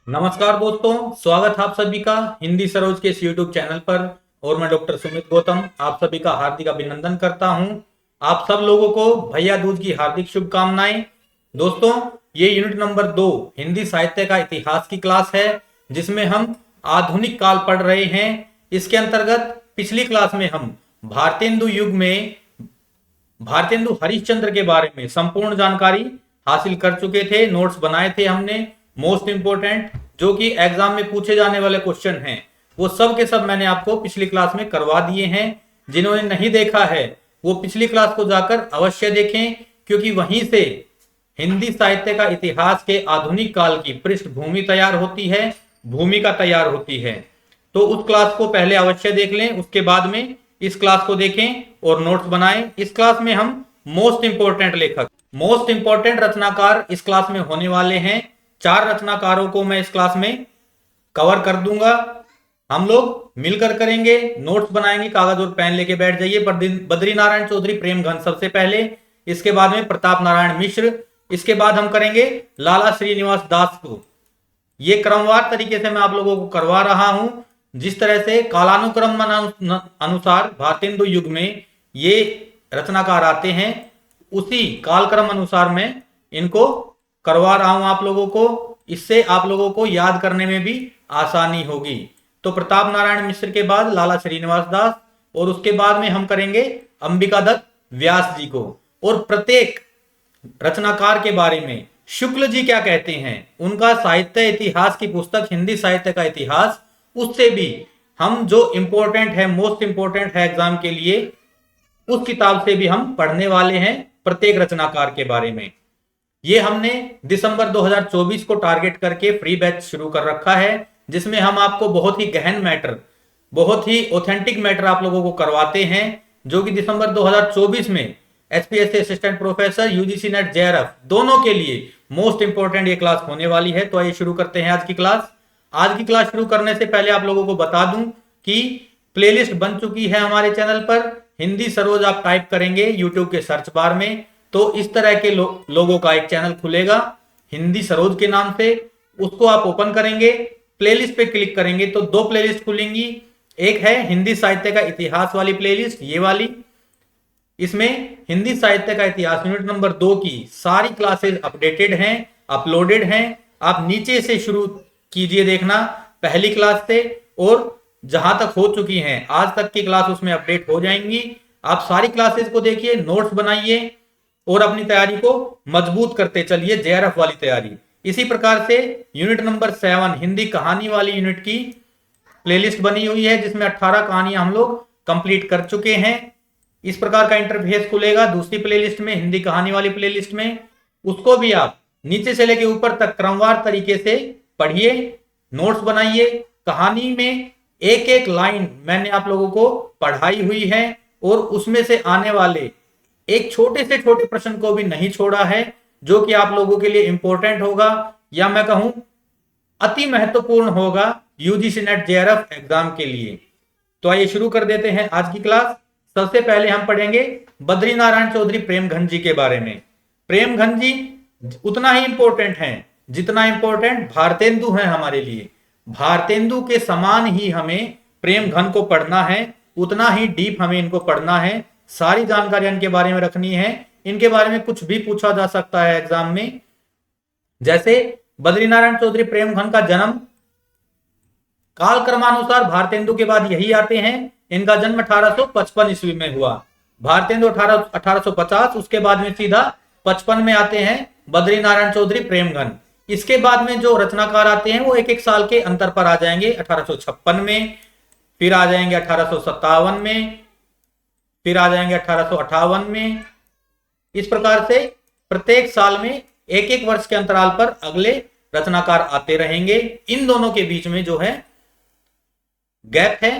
नमस्कार दोस्तों, स्वागत है आप सभी का हिंदी सरोज के इस यूट्यूब चैनल पर। और मैं डॉक्टर सुमित गौतम आप सभी का हार्दिक अभिनंदन करता हूं। आप सब लोगों को भैया दूज की हार्दिक शुभकामनाएं। दोस्तों, ये यूनिट नंबर 2 हिंदी साहित्य का इतिहास की क्लास है, जिसमें हम आधुनिक काल पढ़ रहे हैं। इसके अंतर्गत पिछली क्लास में हम भारतेंदु युग में भारतेंदु हरिश्चंद्र के बारे में संपूर्ण जानकारी हासिल कर चुके थे। नोट्स बनाए थे हमने, मोस्ट इंपोर्टेंट जो कि एग्जाम में पूछे जाने वाले क्वेश्चन हैं, वो सब के सब मैंने आपको पिछली क्लास में करवा दिए हैं। जिन्होंने नहीं देखा है वो पिछली क्लास को जाकर अवश्य देखें, क्योंकि वहीं से हिंदी साहित्य का इतिहास के आधुनिक काल की पृष्ठभूमि तैयार होती है, भूमिका तैयार होती है। तो उस क्लास को पहले अवश्य देख लें, उसके बाद में इस क्लास को देखें और नोट्स बनाएं। इस क्लास में हम मोस्ट इंपोर्टेंट लेखक, मोस्ट इंपोर्टेंट रचनाकार इस क्लास में होने वाले हैं। 4 रचनाकारों को मैं इस क्लास में कवर कर दूंगा। हम लोग मिलकर करेंगे, नोट्स बनाएंगे, कागज और पेन लेके बैठ जाइए। बद्री नारायण चौधरी प्रेमघन सबसे पहले, इसके बाद में प्रताप नारायण मिश्र, इसके बाद हम करेंगे लाला श्रीनिवास दास को। ये क्रमवार तरीके से मैं आप लोगों को करवा रहा हूं। जिस तरह से कालानुक्रम अनुसार भारतेंदु युग में ये रचनाकार आते हैं, उसी कालक्रम अनुसार मैं इनको करवा रहा हूं आप लोगों को। इससे आप लोगों को याद करने में भी आसानी होगी। तो प्रताप नारायण मिश्र के बाद लाला श्रीनिवास दास, और उसके बाद में हम करेंगे अंबिका दत्त व्यास जी को। और प्रत्येक रचनाकार के बारे में शुक्ल जी क्या कहते हैं, उनका साहित्य इतिहास की पुस्तक हिंदी साहित्य का इतिहास, उससे भी हम जो इंपॉर्टेंट है, मोस्ट इंपॉर्टेंट है एग्जाम के लिए, उस किताब से भी हम पढ़ने वाले हैं प्रत्येक रचनाकार के बारे में। ये हमने दिसंबर 2024 को टारगेट करके फ्री बैच शुरू कर रखा है, जिसमें हम आपको बहुत ही गहन मैटर, बहुत ही ऑथेंटिक मैटर आप लोगों को करवाते हैं, जो कि दिसंबर 2024 में HPSC assistant professor, UGC net, JRF दोनों के लिए मोस्ट इंपोर्टेंट ये क्लास होने वाली है। तो आइए शुरू करते हैं आज की क्लास। आज की क्लास शुरू करने से पहले आप लोगों को बता दूं कि प्लेलिस्ट बन चुकी है हमारे चैनल पर। हिंदी सरोज आप टाइप करेंगे यूट्यूब के सर्च बार में, तो इस तरह के लोगों का एक चैनल खुलेगा हिंदी सरोज के नाम से। उसको आप ओपन करेंगे, प्लेलिस्ट पे क्लिक करेंगे तो 2 प्लेलिस्ट खुलेंगी। एक है हिंदी साहित्य का इतिहास वाली प्लेलिस्ट, ये वाली। इसमें हिंदी साहित्य का इतिहास यूनिट नंबर 2 की सारी क्लासेस अपडेटेड हैं, अपलोडेड हैं। आप नीचे से शुरू कीजिए देखना, पहली क्लास से, और जहां तक हो चुकी हैं आज तक की क्लास उसमें अपडेट हो जाएंगी। आप सारी क्लासेस को देखिए, नोट्स बनाइए और अपनी तैयारी को मजबूत करते चलिए, जेआरएफ वाली तैयारी। इसी प्रकार से यूनिट नंबर 7 हिंदी कहानी वाली यूनिट की प्लेलिस्ट बनी हुई है, जिसमें 18 कहानियां हम लोग कंप्लीट कर चुके हैं। इस प्रकार का इंटरफेस खुलेगा दूसरी प्लेलिस्ट में, हिंदी कहानी वाली प्लेलिस्ट में। उसको भी आप नीचे से लेकर ऊपर तक क्रमवार तरीके से पढ़िए, नोट्स बनाइए। कहानी में एक एक लाइन मैंने आप लोगों को पढ़ाई हुई है, और उसमें से आने वाले एक छोटे से छोटे प्रश्न को भी नहीं छोड़ा है, जो कि आप लोगों के लिए इंपॉर्टेंट होगा, या मैं कहूं अति महत्वपूर्ण होगा यूजीसी नेट जेआरएफ एग्जाम के लिए। तो आइए शुरू कर देते हैं आज की क्लास। सबसे पहले हम पढ़ेंगे बद्री नारायण चौधरी प्रेमघन जी के बारे में। प्रेमघन जी उतना ही इंपॉर्टेंट हैं जितना इंपॉर्टेंट भारतेंदु है हमारे लिए। भारतेंदु के समान ही हमें प्रेमघन को पढ़ना है, उतना ही डीप हमें इनको पढ़ना है। सारी जानकारी इनके बारे में रखनी है। इनके बारे में कुछ भी पूछा जा सकता है एग्जाम में। जैसे बद्री नारायण चौधरी प्रेमघन का जन्म कालक्रमानुसार भारतेंदु के बाद यही आते हैं। इनका जन्म 1855 ईस्वी में हुआ। भारतेंदु 1850, उसके बाद में सीधा 55 में आते हैं बद्री नारायण चौधरी प्रेमघन। इसके बाद में जो रचनाकार आते हैं वो एक एक साल के अंतर पर आ जाएंगे। 1856 में, फिर आ जाएंगे 1857 में, फिर आ जाएंगे 1858 में। इस प्रकार से प्रत्येक साल में एक एक वर्ष के अंतराल पर अगले रचनाकार आते रहेंगे। इन दोनों के बीच में जो है गैप है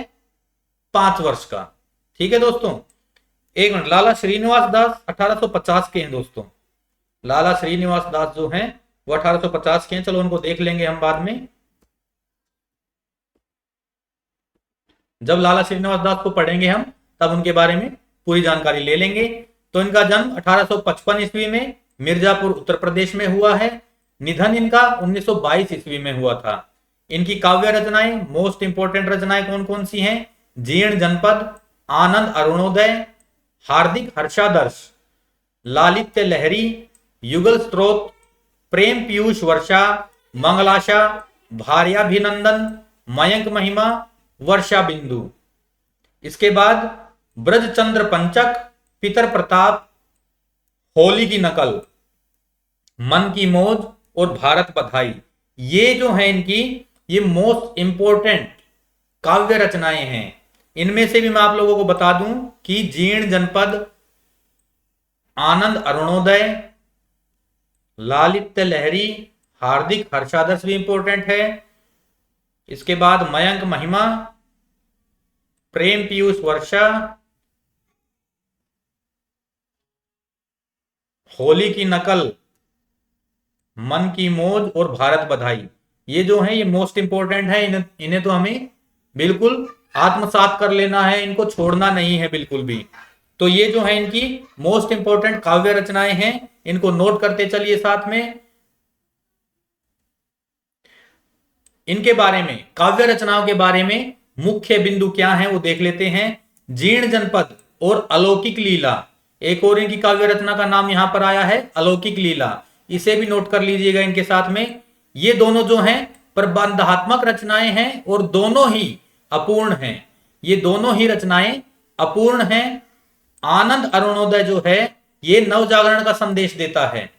5 वर्ष का। ठीक है दोस्तों, एक मिनट। लाला श्रीनिवास दास 1850 के हैं दोस्तों। लाला श्रीनिवास दास जो हैं वो 1850 के हैं। चलो उनको देख लेंगे हम बाद में, जब लाला श्रीनिवास दास को पढ़ेंगे हम तब उनके बारे में पूरी जानकारी ले लेंगे। तो इनका जन्म 1855 ईस्वी में मिर्जापुर उत्तर प्रदेश में हुआ है। निधन इनका 1922 ईस्वी में हुआ था। इनकी काव्य रचनाएं, मोस्ट इंपोर्टेंट रचनाएं कौन कौन सी हैं? जीर्ण जनपद, आनंद अरुणोदय, हार्दिक हर्षादर्श, लालित्य लहरी, युगल स्त्रोत, प्रेम पीयूष वर्षा, मंगलाशा, भार्याभिनंदन, मयंक महिमा, वर्षा बिंदु। इसके बाद ब्रजचंद्र पंचक, पितर प्रताप, होली की नकल, मन की मौज और भारत बधाई। ये जो है इनकी ये मोस्ट इंपोर्टेंट काव्य रचनाएं हैं। इनमें से भी मैं आप लोगों को बता दूं कि जीर्ण जनपद, आनंद अरुणोदय, लालित्य लहरी, हार्दिक हर्षादर्श भी इंपॉर्टेंट है। इसके बाद मयंक महिमा, प्रेम पीयूष वर्षा, होली की नकल, मन की मौज और भारत बधाई। ये जो है ये मोस्ट इंपॉर्टेंट है। इन्हें तो हमें बिल्कुल आत्मसात कर लेना है, इनको छोड़ना नहीं है बिल्कुल भी। तो ये जो है इनकी मोस्ट इंपॉर्टेंट काव्य रचनाएं हैं, इनको नोट करते चलिए साथ में। इनके बारे में, काव्य रचनाओं के बारे में मुख्य बिंदु क्या है वो देख लेते हैं। जीर्ण जनपद और अलौकिक लीला, एक और इनकी काव्य रचना का नाम यहां पर आया है अलौकिक लीला, इसे भी नोट कर लीजिएगा इनके साथ में। ये दोनों जो हैं प्रबंधात्मक रचनाएं हैं और दोनों ही अपूर्ण हैं। ये दोनों ही रचनाएं अपूर्ण हैं। आनंद अरुणोदय जो है ये नवजागरण का संदेश देता है,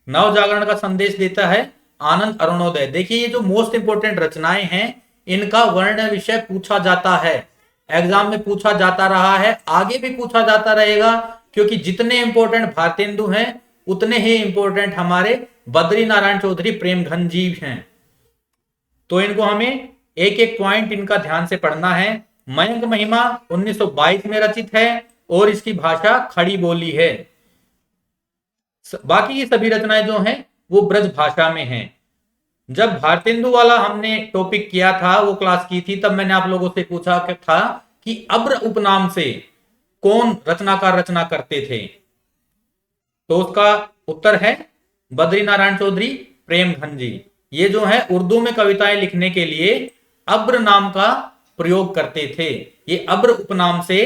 नवजागरण का संदेश देता है आनंद अरुणोदय। देखिए ये जो मोस्ट इंपोर्टेंट रचनाएं हैं इनका वर्ण विषय पूछा जाता है, एग्जाम में पूछा जाता रहा है, आगे भी पूछा जाता रहेगा, क्योंकि जितने इंपोर्टेंट भारतेंदु हैं उतने ही इंपोर्टेंट हमारे बद्री नारायण चौधरी प्रेमघन जी हैं। तो इनको हमें एक एक पॉइंट इनका ध्यान से पढ़ना है। मयंक महिमा 1922 में रचित है और इसकी भाषा खड़ी बोली है। बाकी की सभी रचनाएं जो हैं वो ब्रज भाषा में हैं। जब भारतेंदु वाला हमने टॉपिक किया था, वो क्लास की थी, तब मैंने आप लोगों से पूछा था कि अब्र उपनाम से कौन रचनाकार रचना करते थे, तो उसका उत्तर है बद्री नारायण चौधरी प्रेमघन जी। ये जो है उर्दू में कविताएं लिखने के लिए अब्र नाम का प्रयोग करते थे। ये अब्र उपनाम से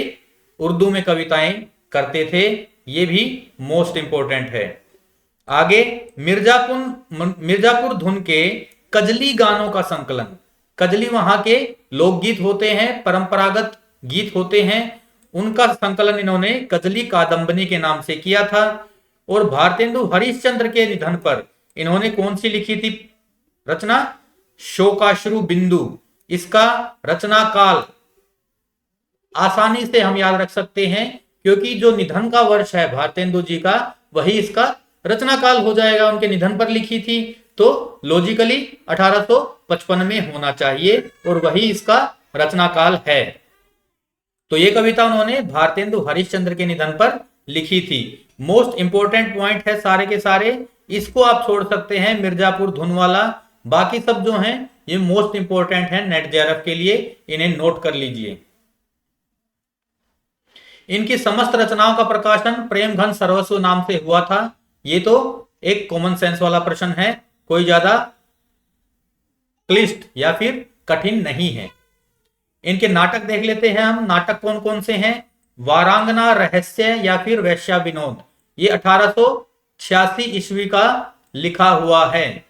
उर्दू में कविताएं करते थे, ये भी मोस्ट इंपोर्टेंट है। आगे मिर्जापुर धुन के कजली गानों का संकलन, कजली वहां के लोकगीत होते हैं, परंपरागत गीत होते हैं, उनका संकलन इन्होंने कजली कादंबनी के नाम से किया था। और भारतेंदु हरिश्चंद्र के निधन पर इन्होंने कौन सी लिखी थी रचना? शोकाश्रु बिंदु। इसका रचना काल आसानी से हम याद रख सकते हैं, क्योंकि जो निधन का वर्ष है भारतेंदु जी का वही इसका रचना काल हो जाएगा। उनके निधन पर लिखी थी तो लॉजिकली 1855 में होना चाहिए और वही इसका रचना काल है। तो ये कविता उन्होंने भारतेंदु हरिश्चंद्र के निधन पर लिखी थी। मोस्ट इंपोर्टेंट पॉइंट है सारे के सारे, इसको आप छोड़ सकते हैं मिर्जापुर धुन वाला, बाकी सब जो हैं ये मोस्ट इंपोर्टेंट है नेट जेआरएफ के लिए, इन्हें नोट कर लीजिए। इनकी समस्त रचनाओं का प्रकाशन प्रेमघन सर्वस्व नाम से हुआ था। ये तो एक कॉमन सेंस वाला प्रश्न है, कोई ज्यादा क्लिष्ट या फिर कठिन नहीं है। इनके नाटक देख लेते हैं हम। नाटक कौन कौन से हैं? वारांगना रहस्य या फिर वैश्या विनोद, ये 1886 ईस्वी का लिखा हुआ है।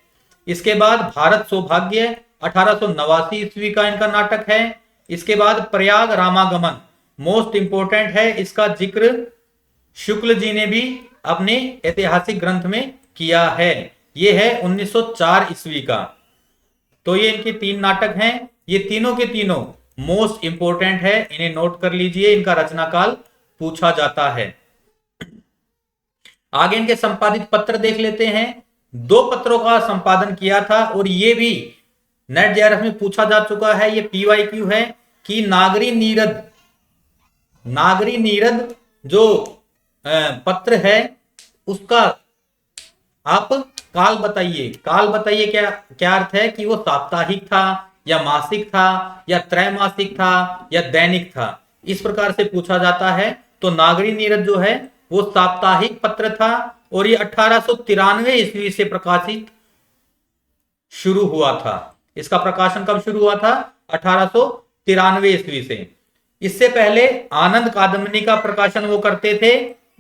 इसके बाद भारत सौभाग्य 1889 ईस्वी का इनका नाटक है। इसके बाद प्रयाग रामागमन मोस्ट इंपोर्टेंट है, इसका जिक्र शुक्ल जी ने भी अपने ऐतिहासिक ग्रंथ में किया है। यह है 1904 ईस्वी का। तो ये इनके 3 नाटक हैं, ये तीनों के तीनों मोस्ट इंपोर्टेंट है, इन्हें नोट कर लीजिए, इनका रचना काल पूछा जाता है। आगे इनके संपादित पत्र देख लेते हैं। 2 पत्रों का संपादन किया था और ये भी नेट जेआरएफ में पूछा जा चुका है। ये पीवाईक्यू है कि नागरी नीरद जो पत्र है उसका आप काल बताइए। काल बताइए क्या अर्थ है कि वो साप्ताहिक था या मासिक था या त्रैमासिक था या दैनिक था, इस प्रकार से पूछा जाता है। तो नागरी नीरद जो है वो साप्ताहिक पत्र था और ये 1893 ईस्वी से प्रकाशित शुरू हुआ था। इसका प्रकाशन कब शुरू हुआ था? 1893 ईस्वी से। इससे पहले आनंद कादम्बनी का प्रकाशन वो करते थे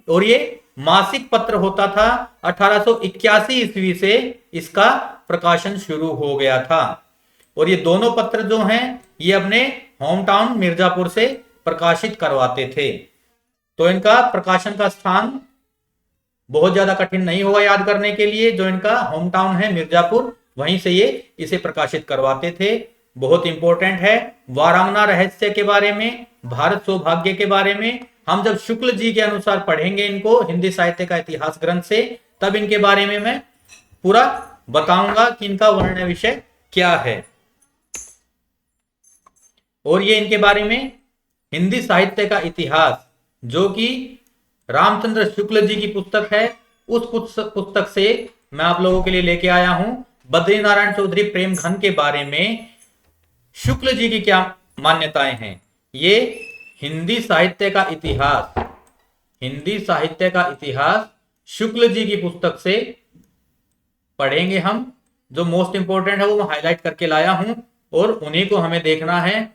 और ये मासिक पत्र होता था। 1881 ईस्वी से इसका प्रकाशन शुरू हो गया था और ये दोनों पत्र जो हैं ये अपने होम टाउन मिर्जापुर से प्रकाशित करवाते थे। तो इनका प्रकाशन का स्थान बहुत ज्यादा कठिन नहीं होगा याद करने के लिए। जो इनका होम टाउन है मिर्जापुर, वहीं से ये इसे प्रकाशित करवाते थे। बहुत इंपॉर्टेंट है। वारांगना रहस्य के बारे में, भारत सौभाग्य के बारे में हम जब शुक्ल जी के अनुसार पढ़ेंगे इनको हिंदी साहित्य का इतिहास ग्रंथ से, तब इनके बारे में मैं पूरा बताऊंगा कि इनका वर्ण विषय क्या है। और ये इनके बारे में हिंदी साहित्य का इतिहास जो कि रामचंद्र शुक्ल जी की पुस्तक है, उस पुस्तक से मैं आप लोगों के लिए लेके आया हूं। बद्रीनारायण चौधरी प्रेम घन के बारे में शुक्ल जी की क्या मान्यताएं हैं, ये हिंदी साहित्य का इतिहास, हिंदी साहित्य का इतिहास शुक्ल जी की पुस्तक से पढ़ेंगे हम। जो मोस्ट इंपोर्टेंट है वो मैं हाईलाइट करके लाया हूं और उन्हीं को हमें देखना है।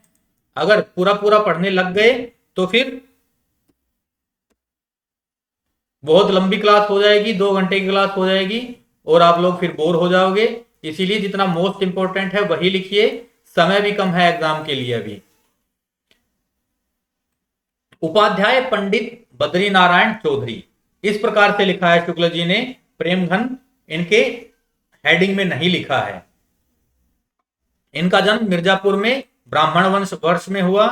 अगर पूरा पूरा पढ़ने लग गए तो फिर बहुत लंबी क्लास हो जाएगी, 2 घंटे की क्लास हो जाएगी और आप लोग फिर बोर हो जाओगे। इसीलिए जितना मोस्ट इंपोर्टेंट है वही लिखिए, समय भी कम है एग्जाम के लिए अभी। उपाध्याय पंडित बद्रीनारायण चौधरी, इस प्रकार से लिखा है शुक्ल जी ने। प्रेम घन इनके हेडिंग में नहीं लिखा है। इनका जन्म मिर्जापुर में ब्राह्मण वंश वर्ष में हुआ।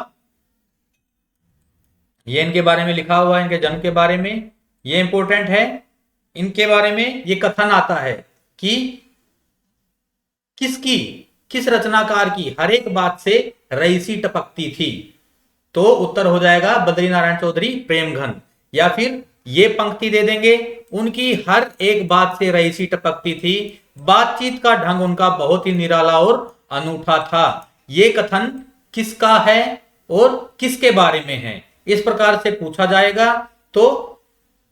ये इनके बारे में लिखा हुआ है, इनके जन्म के बारे में। ये इंपॉर्टेंट है। इनके बारे में ये कथन आता है कि किस रचनाकार की हर एक बात से रईसी टपकती थी, तो उत्तर हो जाएगा बद्रीनारायण चौधरी प्रेम घन। या फिर ये पंक्ति दे देंगे, उनकी हर एक बात से रईसी टपकती थी, बातचीत का ढंग उनका बहुत ही निराला और अनूठा था। ये कथन किसका है और किसके बारे में है, इस प्रकार से पूछा जाएगा। तो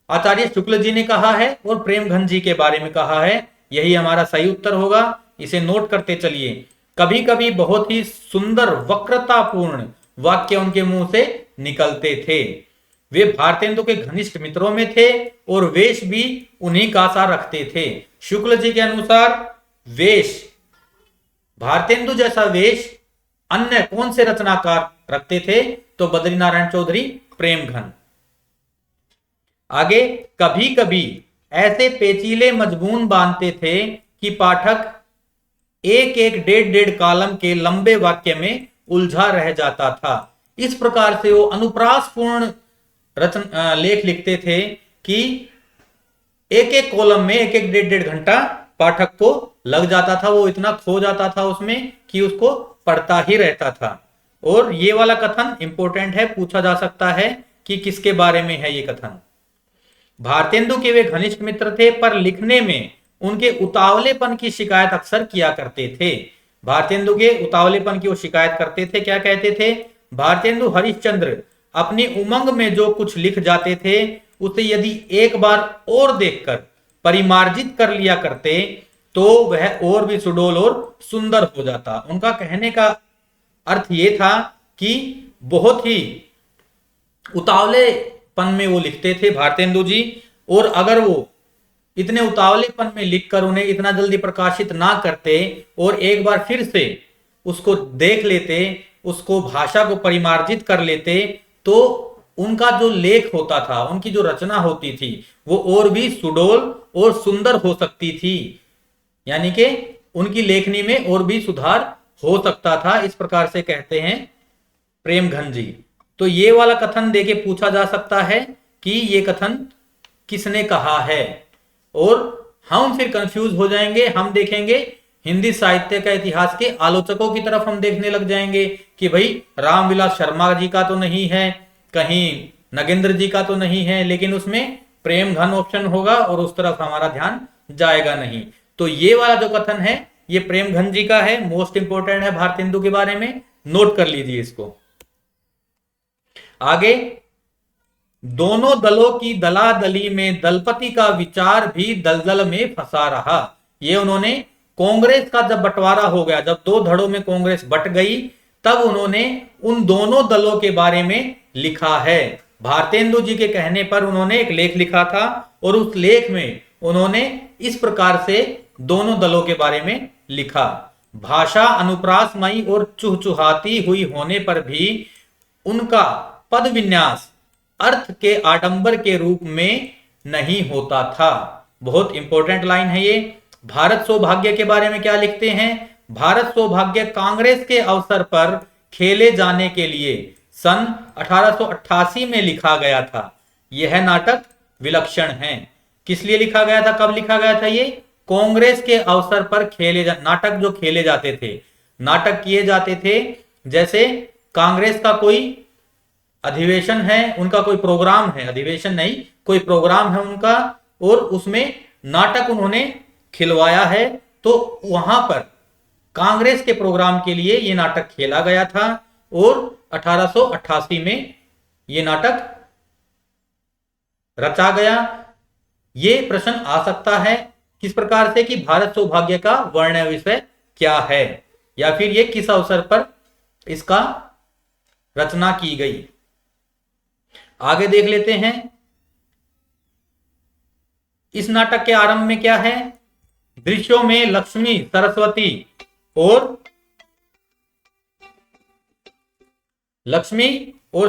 आचार्य शुक्ल जी ने कहा है और प्रेम घन जी के बारे में कहा है, यही हमारा सही उत्तर होगा। इसे नोट करते चलिए। कभी कभी बहुत ही सुंदर वक्रतापूर्ण वाक्य उनके मुंह से निकलते थे। वे भारतेंदु के घनिष्ठ मित्रों में थे और वेश भी उन्हीं का सा रखते थे। शुक्ल जी के अनुसार वेश, भारतेंदु जैसा वेश अन्य कौन से रचनाकार रखते थे, तो बद्रीनारायण चौधरी प्रेम घन। आगे, कभी कभी ऐसे पेचीले मजमून बांधते थे कि पाठक एक एक डेढ़ कालम के लंबे वाक्य में उलझा रह जाता था। इस प्रकार से वो अनुप्रासपूर्ण लेख लिखते थे कि एक एक कॉलम में एक एक डेढ़ घंटा पाठक को लग जाता था। वो इतना खो जाता था उसमें कि उसको पढ़ता ही रहता था। और ये वाला कथन इंपॉर्टेंट है, पूछा जा सकता है कि किसके बारे में है ये कथन। भारतेंदु के वे घनिष्ठ मित्र थे, पर लिखने में उनके उतावलेपन की शिकायत अक्सर किया करते थे। भारतेंदु के उतावलेपन की वो शिकायत करते थे। क्या कहते थे? भारतेंदु हरिश्चंद्र अपनी उमंग में जो कुछ लिख जाते थे, उसे यदि एक बार और देखकर परिमार्जित कर लिया करते तो वह और भी सुडोल और सुंदर हो जाता। उनका कहने का अर्थ ये था कि बहुत ही उतावलेपन में वो लिखते थे भारतेंदु जी, और अगर वो इतने उतावलेपन में लिखकर उन्हें इतना जल्दी प्रकाशित ना करते और एक बार फिर से उसको देख लेते, उसको भाषा को परिमार्जित कर लेते, तो उनका जो लेख होता था, उनकी जो रचना होती थी, वो और भी सुडोल और सुंदर हो सकती थी। यानी कि उनकी लेखनी में और भी सुधार हो सकता था। इस प्रकार से कहते हैं प्रेम घन जी। तो ये वाला कथन देके पूछा जा सकता है कि ये कथन किसने कहा है, और हम फिर कंफ्यूज हो जाएंगे। हम देखेंगे हिंदी साहित्य का इतिहास के आलोचकों की तरफ हम देखने लग जाएंगे कि भाई रामविलास शर्मा जी का तो नहीं है, कहीं नगेंद्र जी का तो नहीं है, लेकिन उसमें प्रेम घन ऑप्शन होगा और उस तरफ हमारा ध्यान जाएगा नहीं। तो ये वाला जो कथन है ये प्रेम घन जी का है, मोस्ट इंपोर्टेंट है भारतेंदु के बारे में, नोट कर लीजिए इसको। आगे, दोनों दलों की दलादली में दलपति का विचार भी दलदल में फंसा रहा। ये उन्होंने कांग्रेस का जब बंटवारा हो गया, जब दो धड़ों में कांग्रेस बट गई, तब उन्होंने उन दोनों दलों के बारे में लिखा है। भारतेंदु जी के कहने पर उन्होंने एक लेख लिखा था और उस लेख में उन्होंने इस प्रकार से दोनों दलों के बारे में लिखा। भाषा अनुप्रासमयी और चुहचुहाती हुई होने पर भी उनका पद विन्यास अर्थ के आडंबर के रूप में नहीं होता था। बहुत इंपॉर्टेंट लाइन है ये। भारत सौभाग्य के बारे में क्या लिखते हैं? भारत सौभाग्य कांग्रेस के अवसर पर खेले जाने के लिए सन 1888 में लिखा गया था। यह नाटक विलक्षण है। किस लिए लिखा गया था, कब लिखा गया था? ये कांग्रेस के अवसर पर नाटक जो खेले जाते थे, नाटक किए जाते थे, जैसे कांग्रेस का कोई अधिवेशन है, उनका कोई प्रोग्राम है, अधिवेशन नहीं, कोई प्रोग्राम है उनका, और उसमें नाटक उन्होंने खिलवाया है, तो वहां पर कांग्रेस के प्रोग्राम के लिए यह नाटक खेला गया था और 1888 में यह नाटक रचा गया। यह प्रश्न आ सकता है किस प्रकार से कि भारत सौभाग्य का वर्ण विषय क्या है, या फिर यह किस अवसर पर इसका रचना की गई। आगे देख लेते हैं। इस नाटक के आरंभ में क्या है? दृश्यों में लक्ष्मी, सरस्वती और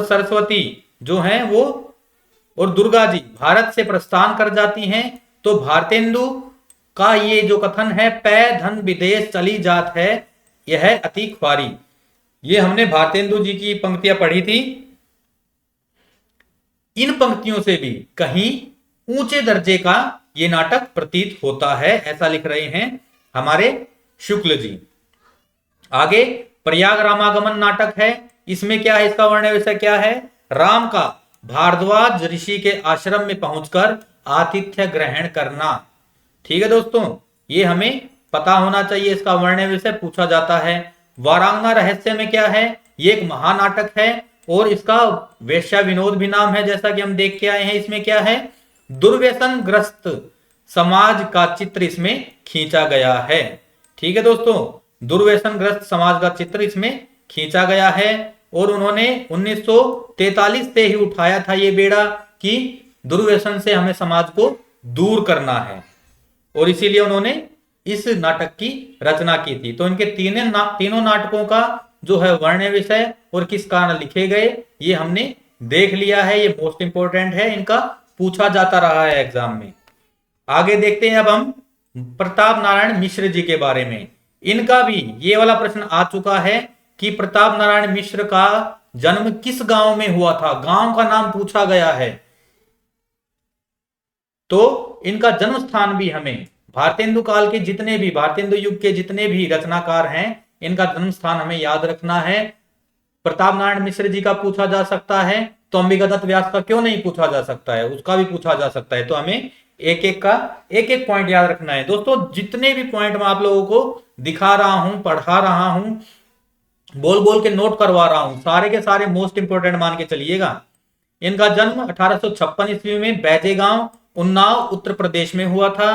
सरस्वती जो हैं वो और दुर्गा जी भारत से प्रस्थान कर जाती हैं। तो भारतेंदु का ये जो कथन है, पै धन विदेश चली जात है, यह अति ख्वारी, ये हमने भारतेंदु जी की पंक्तियां पढ़ी थी। इन पंक्तियों से भी कहीं ऊंचे दर्जे का ये नाटक प्रतीत होता है, ऐसा लिख रहे हैं हमारे शुक्ल जी। आगे प्रयाग रामागमन नाटक है। इसमें क्या है, इसका वर्ण विषय क्या है? राम का भारद्वाज ऋषि के आश्रम में पहुंचकर आतिथ्य ग्रहण करना। ठीक है दोस्तों, ये हमें पता होना चाहिए, इसका वर्ण विषय पूछा जाता है। वारांगना रहस्य में क्या है? ये एक महानाटक है और इसका वेश्या विनोद भी नाम है, जैसा कि हम देख के आए हैं। इसमें क्या है? दुर्व्यसन ग्रस्त समाज का चित्र इसमें खींचा गया है। ठीक है दोस्तों, दुर्व्यसन ग्रस्त समाज का चित्र इसमें खींचा गया है और उन्होंने 1943 से ही उठाया था ये बेड़ा कि दुर्व्यसन से हमें समाज को दूर करना है, और इसीलिए उन्होंने इस नाटक की रचना की थी। तो इनके तीनों नाटकों का जो है वर्ण विषय और किस कारण लिखे गए, ये हमने देख लिया है। ये मोस्ट इंपोर्टेंट है, इनका पूछा जाता रहा है एग्जाम में। आगे देखते हैं अब हम प्रताप नारायण मिश्र जी के बारे में। इनका भी ये वाला प्रश्न आ चुका है कि प्रताप नारायण मिश्र का जन्म किस गांव में हुआ था, गांव का नाम पूछा गया है। तो इनका जन्म स्थान भी हमें भारतेंदु काल के जितने भी, भारतेंदु युग के जितने भी रचनाकार हैं, इनका जन्म स्थान हमें याद रखना है। प्रताप नारायण मिश्र जी का पूछा जा सकता है, तो अंबिकादत्त व्यास का क्यों नहीं पूछा जा सकता है? उसका भी पूछा जा सकता है। तो हमें एक एक पॉइंट याद रखना है दोस्तों। जितने भी पॉइंट मैं आप लोगों को दिखा रहा हूं, पढ़ा रहा हूं, बोल बोल के नोट करवा रहा हूं, सारे के सारे मोस्ट इंपोर्टेंट मान के चलिएगा। इनका जन्म 1856 ईस्वी में बैजेगांव, उन्नाव, उत्तर प्रदेश में हुआ था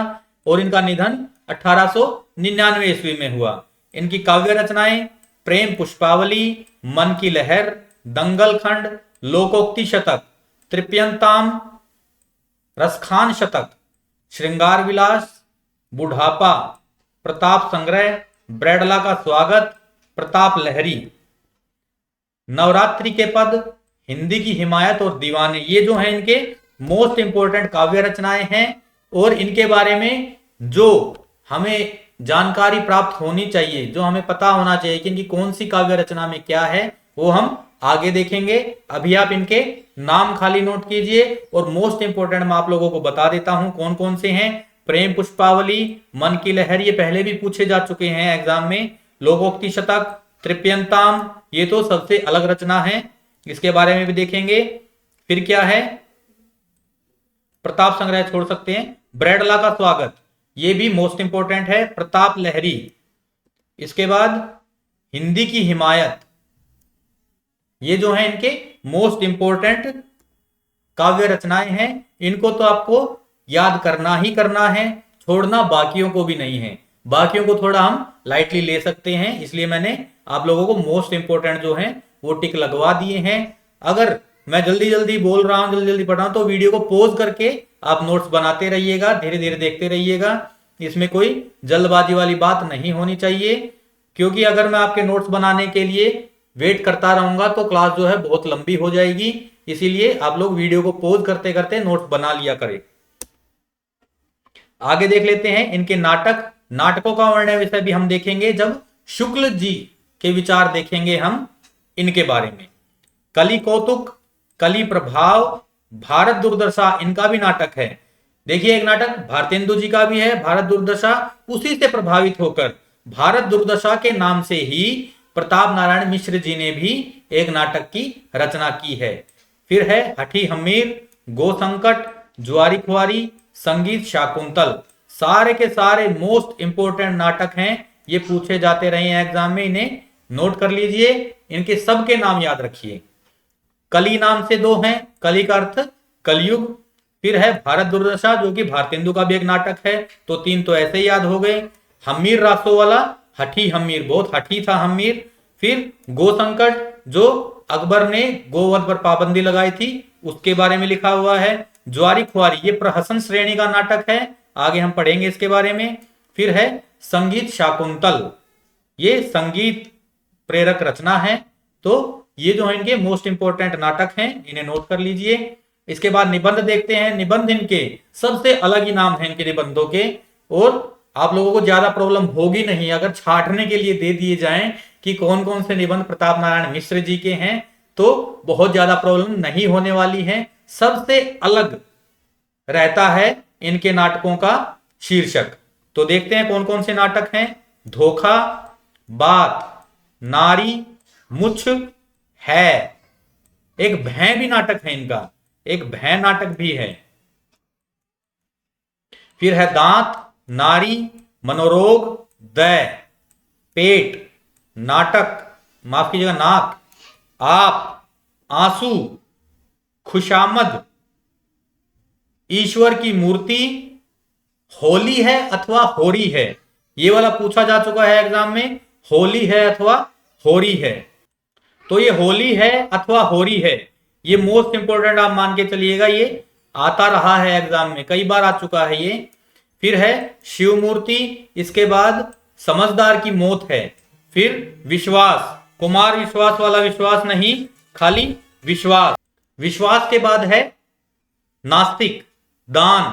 और इनका निधन 1899 ईस्वी में हुआ। इनकी काव्य रचनाएं प्रेम पुष्पावली, मन की लहर, दंगल खंड, लोकोक्ति शतक, तृप्यंताम, रसखान शतक, श्रृंगार विलास, बुढ़ापा, प्रताप संग्रह, ब्रैडला का स्वागत, प्रताप लहरी, नवरात्रि के पद, हिंदी की हिमायत और दीवाने, ये जो है इनके मोस्ट इंपोर्टेंट काव्य रचनाएं हैं। और इनके बारे में जो हमें जानकारी प्राप्त होनी चाहिए, जो हमें पता होना चाहिए कि इनकी कौन सी काव्य रचना में क्या है, वो हम आगे देखेंगे। अभी आप इनके नाम खाली नोट कीजिए और मोस्ट इंपोर्टेंट मैं आप लोगों को बता देता हूं कौन कौन से हैं। प्रेम पुष्पावली, मन की लहर, ये पहले भी पूछे जा चुके हैं एग्जाम में। लोकोक्ति शतक, तृप्यंताम, ये तो सबसे अलग रचना है, इसके बारे में भी देखेंगे। फिर क्या है? प्रताप संग्रह छोड़ सकते हैं। ब्रैडला का स्वागत, ये भी मोस्ट इंपोर्टेंट है। प्रताप लहरी, इसके बाद हिंदी की हिमायत, ये जो है इनके मोस्ट इंपोर्टेंट काव्य रचनाएं हैं। इनको तो आपको याद करना ही करना है, छोड़ना बाकियों को भी नहीं है। बाकियों को थोड़ा हम लाइटली ले सकते हैं, इसलिए मैंने आप लोगों को मोस्ट इंपोर्टेंट जो है वो टिक लगवा दिए हैं। अगर मैं जल्दी जल्दी बोल रहा हूं, जल्दी जल्दी पढ़ रहा हूं, तो वीडियो को पॉज करके आप नोट्स बनाते रहिएगा, धीरे धीरे देखते रहिएगा। इसमें कोई जल्दबाजी वाली बात नहीं होनी चाहिए, क्योंकि अगर मैं आपके नोट्स बनाने के लिए वेट करता रहूंगा तो क्लास जो है बहुत लंबी हो जाएगी। इसीलिए आप लोग वीडियो को पॉज करते करते नोट्स बना लिया करें। आगे देख लेते हैं इनके नाटक। नाटकों का वर्णन विषय भी हम देखेंगे जब शुक्ल जी के विचार देखेंगे हम इनके बारे में। कलि कौतुक, कलि प्रभाव, भारत दुर्दशा, इनका भी नाटक है। देखिए एक नाटक भारतेंदु जी का भी है, भारत दुर्दशा। उसी से प्रभावित होकर भारत दुर्दशा के नाम से ही प्रताप नारायण मिश्र जी ने भी एक नाटक की रचना की है। फिर है हठी हम्मीर, गो संकट, जुआरी खुआरी, संगीत शाकुंतल। सारे के सारे मोस्ट इंपोर्टेंट नाटक हैं, ये पूछे जाते रहे हैं एग्जाम में, इन्हें नोट कर लीजिए, इनके सबके नाम याद रखिए। कली नाम से दो हैं, कली का अर्थ कलयुग। फिर है भारत दुर्दशा जो कि भारतेंदु का भी एक नाटक है, तो तीन तो ऐसे ही याद हो गए। हम्मीर रासो वाला, हठी हम्मीर, बहुत हठी था हम्मीर। फिर गो संकट जो अकबर ने गोवध पर पाबंदी लगाई थी उसके बारे में लिखा हुआ है। ज्वारी खुआरी ये प्रहसन श्रेणी का नाटक है, आगे हम पढ़ेंगे इसके बारे में। फिर है संगीत शाकुंतल, ये संगीत प्रेरक रचना है। तो ये जो है इनके मोस्ट इंपोर्टेंट नाटक हैं, इन्हें नोट कर लीजिए। इसके बाद निबंध देखते हैं। निबंध इनके सबसे अलग ही नाम है इनके निबंधों के, और आप लोगों को ज्यादा प्रॉब्लम होगी नहीं अगर छांटने के लिए दे दिए जाएं कि कौन कौन से निबंध प्रताप नारायण मिश्र जी के हैं, तो बहुत ज्यादा प्रॉब्लम नहीं होने वाली है। सबसे अलग रहता है इनके नाटकों का शीर्षक। तो देखते हैं कौन कौन से नाटक हैं। धोखा, बात, नारी, मुछ, है। एक भय भी नाटक है इनका, एक भय नाटक भी है। फिर है दांत, नारी, मनोरोग, दय, पेट, नाटक, माफ कीजिएगा नाक, आप, आंसू, खुशामद, ईश्वर की मूर्ति, होली है अथवा होरी है। ये वाला पूछा जा चुका है एग्जाम में, होली है अथवा होरी है। तो ये होली है अथवा होरी है, ये मोस्ट इंपोर्टेंट आप मान के चलिएगा, ये आता रहा है एग्जाम में, कई बार आ चुका है ये। फिर है शिव मूर्ति, इसके बाद समझदार की मौत है। फिर विश्वास, कुमार विश्वास वाला विश्वास नहीं, खाली विश्वास। विश्वास के बाद है नास्तिक, दान,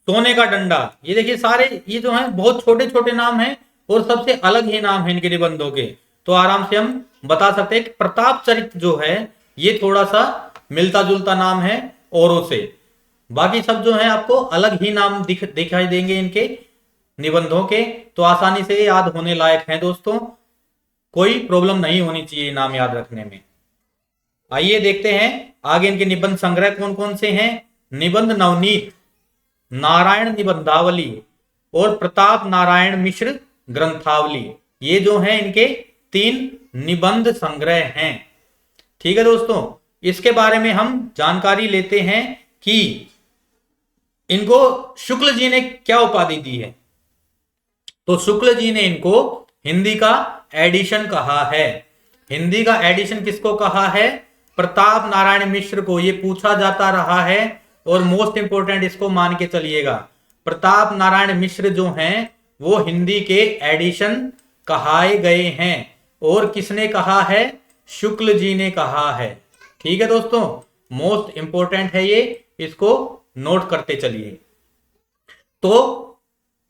सोने का डंडा। ये देखिए सारे ये जो है बहुत छोटे छोटे नाम हैं और सबसे अलग ही नाम है इनके निबंधों के, तो आराम से हम बता सकते हैं कि प्रताप चरित्र जो है ये थोड़ा सा मिलता जुलता नाम है औरों से। बाकी सब जो है आपको अलग ही नाम दिखाई देंगे इनके निबंधों के, तो आसानी से याद होने लायक हैं दोस्तों, कोई प्रॉब्लम नहीं होनी चाहिए नाम याद रखने में। आइए देखते हैं आगे इनके निबंध संग्रह कौन कौन से हैं। निबंध नवनीत, नारायण निबंधावली और प्रताप नारायण मिश्र ग्रंथावली, ये जो है इनके 3 निबंध संग्रह हैं। ठीक है दोस्तों, इसके बारे में हम जानकारी लेते हैं कि इनको शुक्ल जी ने क्या उपाधि दी है। तो शुक्ल जी ने इनको हिंदी का एडिशन कहा है। हिंदी का एडिशन किसको कहा है? प्रताप नारायण मिश्र को। ये पूछा जाता रहा है और मोस्ट इंपोर्टेंट इसको मान के चलिएगा, प्रताप नारायण मिश्र जो हैं वो हिंदी के एडिशन कहाए गए हैं। और किसने कहा है? शुक्ल जी ने कहा है। ठीक है दोस्तों, मोस्ट इंपोर्टेंट है ये, इसको नोट करते चलिए। तो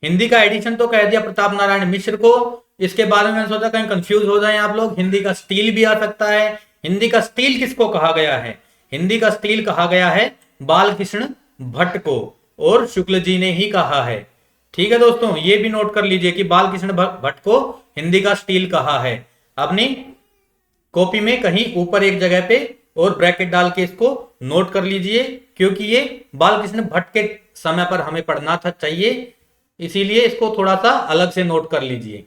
हिंदी का एडिशन तो कह दिया प्रताप नारायण मिश्र को। इसके बारे में मैंने सोचा कहीं कंफ्यूज हो जाए आप लोग, हिंदी का स्टील भी आ सकता है। हिंदी का स्टील किसको कहा गया है? हिंदी का स्टील कहा गया है बालकृष्ण भट्ट को, और शुक्ल जी ने ही कहा है। ठीक है दोस्तों, ये भी नोट कर लीजिए कि बालकृष्ण भट्ट को हिंदी का स्टील कहा है। अपनी कॉपी में कहीं ऊपर एक जगह पे और ब्रैकेट डाल के इसको नोट कर लीजिए, क्योंकि ये बालकृष्ण भट्ट के समय पर हमें पढ़ना था चाहिए, इसीलिए इसको थोड़ा सा अलग से नोट कर लीजिए।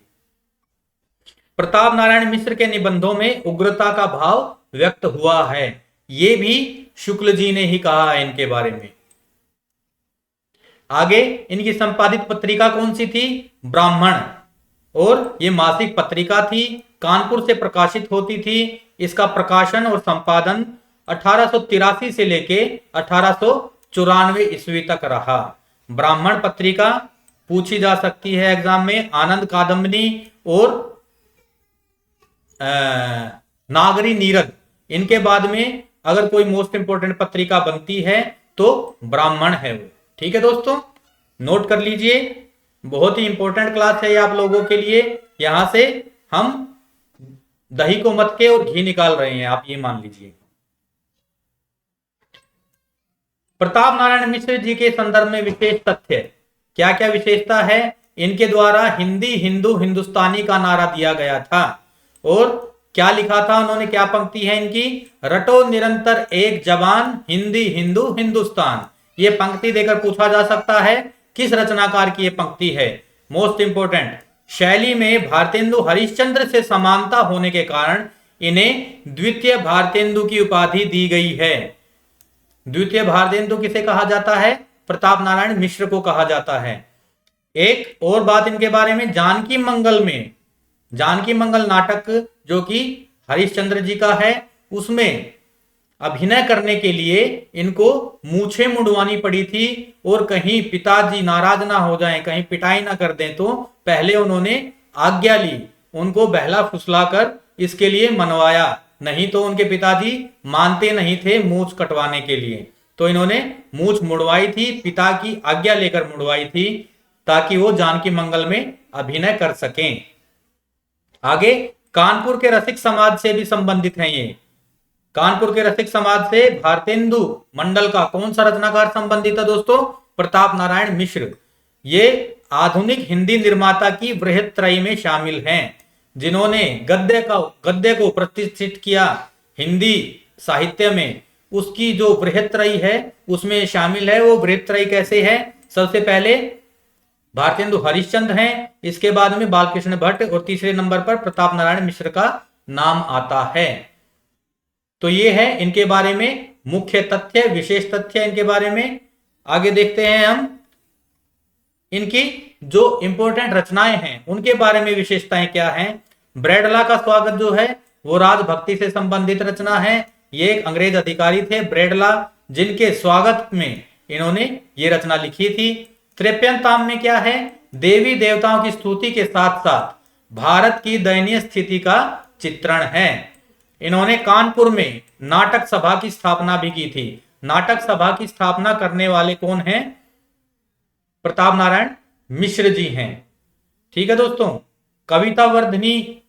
प्रताप नारायण मिश्र के निबंधों में उग्रता का भाव व्यक्त हुआ है, ये भी शुक्ल जी ने ही कहा है इनके बारे में। आगे इनकी संपादित पत्रिका कौन सी थी? ब्राह्मण। और ये मासिक पत्रिका थी, कानपुर से प्रकाशित होती थी। इसका प्रकाशन और संपादन 1883 से लेके 1894 ईस्वी तक रहा। ब्राह्मण पत्रिका पूछी जा सकती है एग्जाम में। आनंद कादम्बिनी और नागरी नीरद, इनके बाद में अगर कोई मोस्ट इंपोर्टेंट पत्रिका बनती है तो ब्राह्मण है वो। ठीक है दोस्तों, नोट कर लीजिए, बहुत ही इंपॉर्टेंट क्लास है ये आप लोगों के लिए। यहां से हम दही को मत के और घी निकाल रहे हैं, आप ये मान लीजिए। प्रताप नारायण मिश्र जी के संदर्भ में विशेष तथ्य, क्या क्या विशेषता है? इनके द्वारा हिंदी हिंदू हिंदुस्तानी का नारा दिया गया था। और क्या लिखा था उन्होंने, क्या पंक्ति है इनकी? रटो निरंतर एक जबान, हिंदी हिंदू हिंदुस्तान। ये पंक्ति देकर पूछा जा सकता है किस रचनाकार की ये पंक्ति है। मोस्ट इंपोर्टेंट, शैली में भारतेंदु हरिश्चंद्र से समानता होने के कारण इन्हें द्वितीय भारतेंदु की उपाधि दी गई है। द्वितीय भारतेंदु किसे कहा जाता है? प्रताप नारायण मिश्र को कहा जाता है। एक और बात इनके बारे में, जानकी मंगल में, जानकी मंगल नाटक जो कि हरिश्चंद्र जी का है, उसमें अभिनय करने के लिए इनको मूछें मुंडवानी पड़ी थी। और कहीं पिताजी नाराज ना हो जाएं, कहीं पिटाई ना कर दें, तो पहले उन्होंने आज्ञा ली, उनको बहला फुसलाकर इसके लिए मनवाया। नहीं तो उनके पिताजी मानते नहीं थे मूछ कटवाने के लिए, तो इन्होंने मूछ मुड़वाई थी, पिता की आज्ञा लेकर मुड़वाई थी, ताकि वो जानकी मंगल में अभिनय कर सकें। आगे कानपुर के रसिक समाज से भी संबंधित हैं ये। कानपुर के रसिक समाज से भारतेंदु मंडल का कौन सा रचनाकार संबंधित है दोस्तों? प्रताप नारायण मिश्र। ये आधुनिक हिंदी निर्माता की बृहत त्रयी में शामिल हैं, जिन्होंने गद्य को प्रतिष्ठित किया हिंदी साहित्य में। उसकी जो बृहत त्रयी है उसमें शामिल है। वो बृहत त्रयी कैसे है? सबसे पहले भारतेंदु हरिश्चंद्र हैं, इसके बाद में बालकृष्ण भट्ट, और तीसरे नंबर पर प्रताप नारायण मिश्र का नाम आता है। तो ये है इनके बारे में मुख्य तथ्य, विशेष तथ्य इनके बारे में। आगे देखते हैं हम इनकी जो इंपॉर्टेंट रचनाएं हैं उनके बारे में विशेषताएं क्या हैं। ब्रैडला का स्वागत जो है वो राजभक्ति से संबंधित रचना है। ये एक अंग्रेज अधिकारी थे ब्रैडला, जिनके स्वागत में इन्होंने ये रचना लिखी थी। त्रेपयंताम में क्या है? देवी देवताओं की स्तुति के साथ साथ भारत की दयनीय स्थिति का चित्रण है। इन्होंने कानपुर में नाटक सभा की स्थापना भी की थी। नाटक सभा की स्थापना करने वाले कौन हैं? प्रताप नारायण मिश्र जी हैं। ठीक है दोस्तों, कविता वर्धनी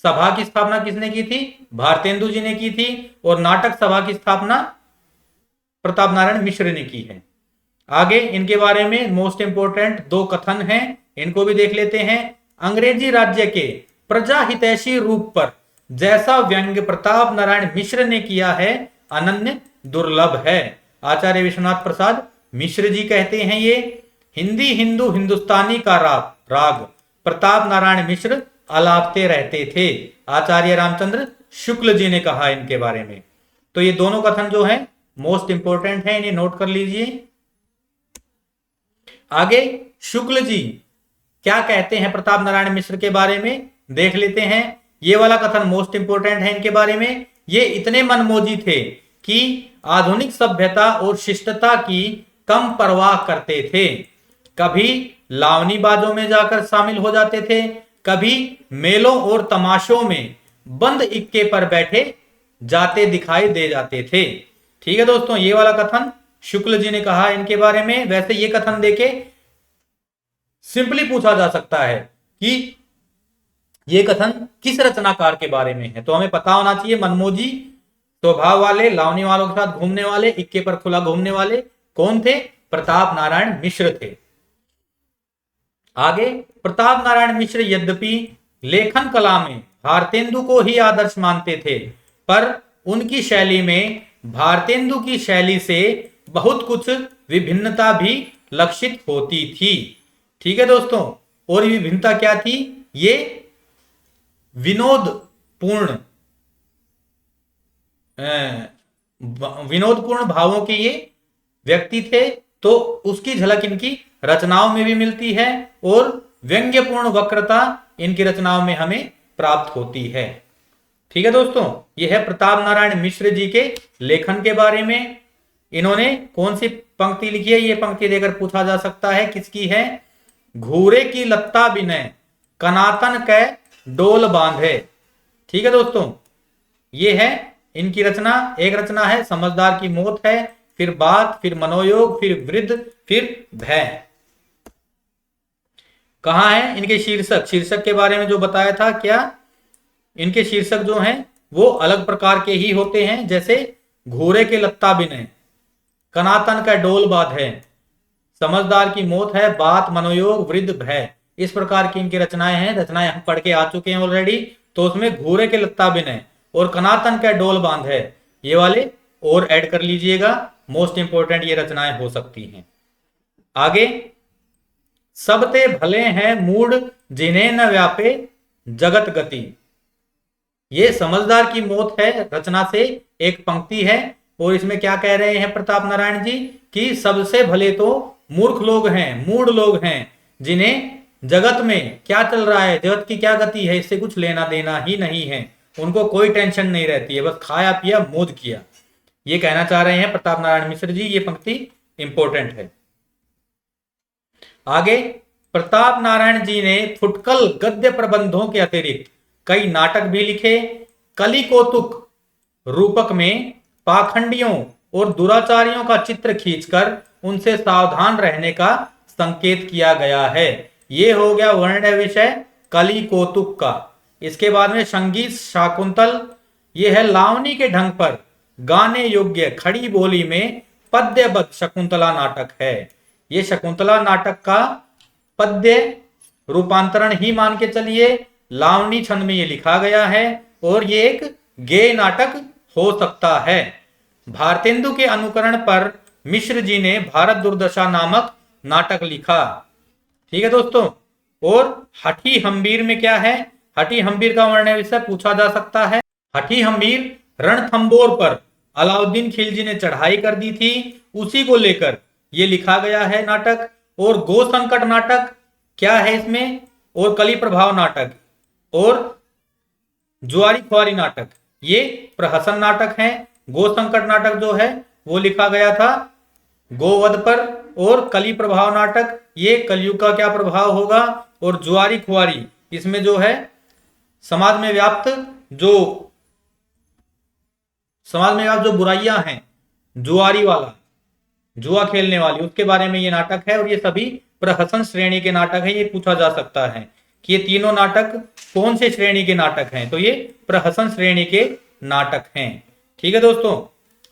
सभा की स्थापना किसने की थी? भारतेंदु जी ने की थी। और नाटक सभा की स्थापना प्रताप नारायण मिश्र ने की है। आगे इनके बारे में मोस्ट इंपोर्टेंट दो कथन हैं, इनको भी देख लेते हैं। अंग्रेजी राज्य के प्रजा हितैषी रूप पर जैसा व्यंग्य प्रताप नारायण मिश्र ने किया है, अनन्य दुर्लभ है। आचार्य विश्वनाथ प्रसाद मिश्र जी कहते हैं ये। हिंदी हिंदू हिंदुस्तानी का राग प्रताप नारायण मिश्र अलापते रहते थे, आचार्य रामचंद्र शुक्ल जी ने कहा इनके बारे में। तो ये दोनों कथन जो है मोस्ट इंपोर्टेंट है, इन्हें नोट कर लीजिए। आगे शुक्ल जी क्या कहते हैं प्रताप नारायण मिश्र के बारे में देख लेते हैं। ये वाला कथन मोस्ट इंपोर्टेंट है इनके बारे में। ये इतने मनमोजी थे कि आधुनिक सभ्यता और शिष्टता की कम परवाह करते थे। कभी लावनी बाजों में जाकर शामिल हो जाते थे, कभी मेलों और तमाशों में बंद इक्के पर बैठे जाते दिखाई दे जाते थे। ठीक है दोस्तों, ये वाला कथन शुक्ल जी ने कहा इनके बारे में। वैसे ये कथन देके सिंपली पूछा जा सकता है कि ये कथन किस रचनाकार के बारे में है, तो हमें पता होना चाहिए। मनमोजी स्वभाव वाले, लावनी वालों के साथ घूमने वाले, इक्के पर खुला घूमने वाले कौन थे? प्रताप नारायण मिश्र थे। आगे प्रताप नारायण मिश्र यद्यपि लेखन कला में भारतेंदु को ही आदर्श मानते थे, पर उनकी शैली में भारतेंदु की शैली से बहुत कुछ विभिन्नता भी लक्षित होती थी। ठीक है दोस्तों, और विभिन्नता क्या थी? ये विनोदपूर्ण भावों के ये व्यक्ति थे। तो उसकी झलक इनकी रचनाओं में भी मिलती है और व्यंग्यपूर्ण वक्रता इनकी रचनाओं में हमें प्राप्त होती है। ठीक है दोस्तों, यह है प्रताप नारायण मिश्र जी के लेखन के बारे में। इन्होंने कौन सी पंक्ति लिखी है, ये पंक्ति देकर पूछा जा सकता है किसकी है। घूरे की लत्ता बिनय कनातन कै डोल बांधे। ठीक है दोस्तों, ये है इनकी रचना। एक रचना है समझदार की मौत है, फिर बात, फिर मनोयोग, फिर वृद्ध, फिर भय। कहां है इनके शीर्षक, शीर्षक के बारे में जो बताया था, क्या इनके शीर्षक जो हैं वो अलग प्रकार के ही होते हैं, जैसे घोरे के लत्ता बिने, कनातन का डोल बाध है, समझदार की मौत है, बात, मनोयोग, वृद्ध, भय। इस प्रकार की इनकी रचनाएं हैं। रचनाएं हम पढ़ के आ चुके हैं ऑलरेडी। तो उसमें घोरे के लत्ता बिने और कनातन का डोल बांध है, ये वाले और ऐड कर लीजिएगा। मोस्ट इंपोर्टेंट ये रचनाएं हो सकती हैं। आगे, सबते भले हैं मूड जिन्हें न व्यापे जगत गति। ये समझदार की मौत है रचना से एक पंक्ति है और इसमें क्या कह रहे हैं प्रताप नारायण जी कि सबसे भले तो मूर्ख लोग हैं, मूड लोग हैं, जिन्हें जगत में क्या चल रहा है, जगत की क्या गति है, इससे कुछ लेना देना ही नहीं है। उनको कोई टेंशन नहीं रहती है, बस खाया पिया मौज किया। ये कहना चाह रहे हैं प्रताप नारायण मिश्र जी। ये पंक्ति इंपॉर्टेंट है। आगे, प्रताप नारायण जी ने फुटकल गद्य प्रबंधों के अतिरिक्त कई नाटक भी लिखे। कली कौतुक रूपक में पाखंडियों और दुराचारियों का चित्र खींचकर उनसे सावधान रहने का संकेत किया गया है। ये हो गया वर्ण विषय कली कौतुक का। इसके बाद में संगीत शाकुंतल, ये है लावनी के ढंग पर गाने योग्य खड़ी बोली में पद्यबद्ध शकुंतला नाटक है। ये शकुंतला नाटक का पद्य रूपांतरण ही मान के चलिए, लावनी छंद में ये लिखा गया है और ये एक गेय नाटक हो सकता है। भारतेंदु के अनुकरण पर मिश्र जी ने भारत दुर्दशा नामक नाटक लिखा। ठीक है दोस्तों, और हठी हम्बीर में क्या है, हठी हम्बीर का वर्ण विषय पूछा जा सकता है। हठी हम्बीर रणथंबोर पर अलाउद्दीन खिलजी ने चढ़ाई कर दी थी, उसी को लेकर ये लिखा गया है नाटक। और गो संकट नाटक क्या है इसमें, और कली प्रभाव नाटक और जुआरी खुआरी नाटक, ये प्रहसन नाटक है। गो संकट नाटक जो है वो लिखा गया था गोवध पर, और कली प्रभाव नाटक ये कलयुग का क्या प्रभाव होगा, और जुआरी खुआरी इसमें जो है समाज में व्याप्त जो बुराइयां हैं, जुआरी वाला, जुआ खेलने वाली, उसके बारे में ये नाटक है। और ये सभी प्रहसन श्रेणी के नाटक है। ये पूछा जा सकता है कि ये तीनों नाटक कौन से श्रेणी के नाटक हैं, तो ये प्रहसन श्रेणी के नाटक हैं। ठीक है दोस्तों,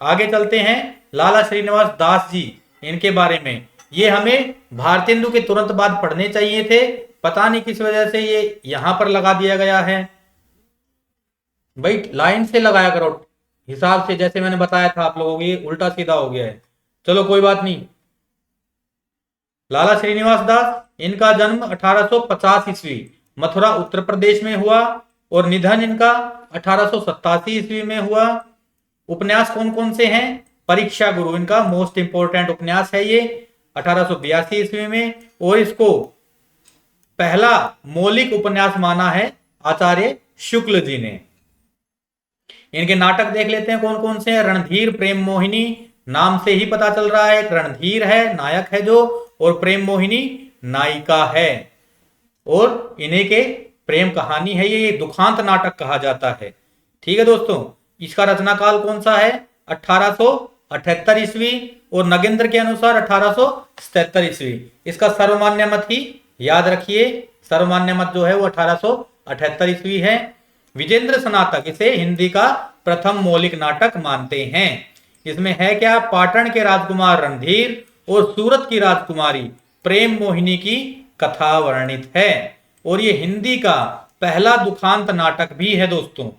आगे चलते हैं। लाला श्रीनिवास दास जी, इनके बारे में ये हमें भारतेंदु के तुरंत बाद पढ़ने चाहिए थे, पता नहीं किस वजह से ये यहां पर लगा दिया गया है। भाई लाइन से लगाया करो हिसाब से, जैसे मैंने बताया था आप लोगों को, ये उल्टा सीधा हो गया है। चलो कोई बात नहीं। लाला श्रीनिवास दास, इनका जन्म 1850 ईस्वी मथुरा उत्तर प्रदेश में हुआ और निधन इनका 1887 ईस्वी में हुआ। उपन्यास कौन कौन से हैं, परीक्षा गुरु इनका मोस्ट इंपोर्टेंट उपन्यास है ये 1882 ईस्वी में, और इसको पहला मौलिक उपन्यास माना है आचार्य शुक्ल जी ने। इनके नाटक देख लेते हैं कौन कौन से हैं। रणधीर प्रेम मोहिनी, नाम से ही पता चल रहा है, रणधीर है नायक है जो, और प्रेम मोहिनी नायिका है, और इन्हीं के प्रेम कहानी है। ये दुखांत नाटक कहा जाता है। ठीक है दोस्तों, इसका रचना काल कौन सा है, 1878 ईस्वी, और नगेंद्र के अनुसार 1877 ईस्वी। इसका सर्वमान्य मत ही याद रखिए, सर्वमान्य मत जो है वो 1878 ईस्वी है। विजेंद्र स्नातक इसे हिंदी का प्रथम मौलिक नाटक मानते हैं। इसमें है क्या, पाटन के राजकुमार रणधीर और सूरत की राजकुमारी प्रेम मोहिनी की कथा वर्णित है, और ये हिंदी का पहला दुखांत नाटक भी है दोस्तों।